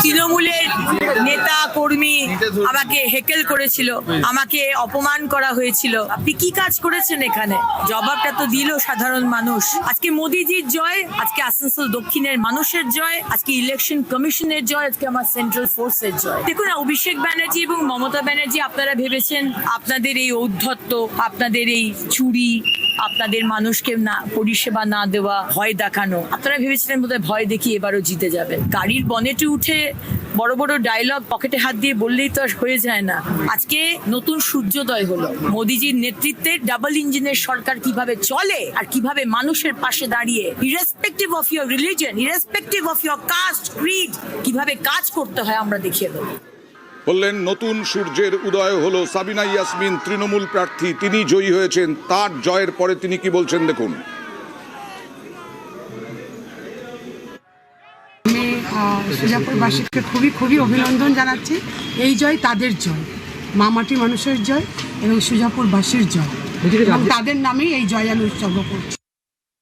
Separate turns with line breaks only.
তৃণমূলের নেতা কর্মী আমাকে হেকেল করেছিল, আমাকে অপমান করা হয়েছিল। আপনি কি কাজ করেছেন এখানে? জবাবটা তো দিল সাধারণ মানুষ। আজকে মোদিজির জয়, আজকে আসানসোল দক্ষিণের মানুষের জয়, আজকে ইলেকশন কমিশনের জয়, আজকে আমার সেন্ট্রাল ফোর্সের জয়। দেখুন, অভিষেক ব্যানার্জি এবং মমতা ব্যানার্জি আপনারা ভেবেছেন আপনাদের এই ঔদ্ধত্য, আপনাদের এই চুরি, আপনাদের মানুষকে না পরিষেবা না দেওয়া, ভয় দেখানো, আপনারা ভেবেছিলেন বোধহয় ভয় দেখিয়ে এবারও জিতে যাবেন। গাড়ির বনেটে উঠে বড় বড় ডায়লগ পকেটে হাত দিয়ে বললেই তো আর হয়ে যায় না। আজকে নতুন সূর্যোদয় হলো। মোদিজির নেতৃত্বে ডাবল ইঞ্জিনের সরকার কিভাবে চলে আর কিভাবে মানুষের পাশে দাঁড়িয়ে irrespective of your religion, irrespective of your caste, creed, কিভাবে কাজ করতে হয় আমরা দেখিয়ে দেবো।
বললেন নতুন সূর্যের উদয় হলো। সাবিনা ইয়াসমিন তৃণমূল প্রার্থী, তিনি জয়ী হয়েছেন। তার জয়ের পরে তিনি কি বলছেন দেখুন।
আমি সুজাপুরবাসীকে খুবই অভিনন্দন জানাচ্ছি। এই জয় তাদের জয়, মামাটি মানুষের জয় এবং সুজাপুরবাসীর জয়, এবং তাদের নামেই এই জয় আমি উৎসর্গ করছি।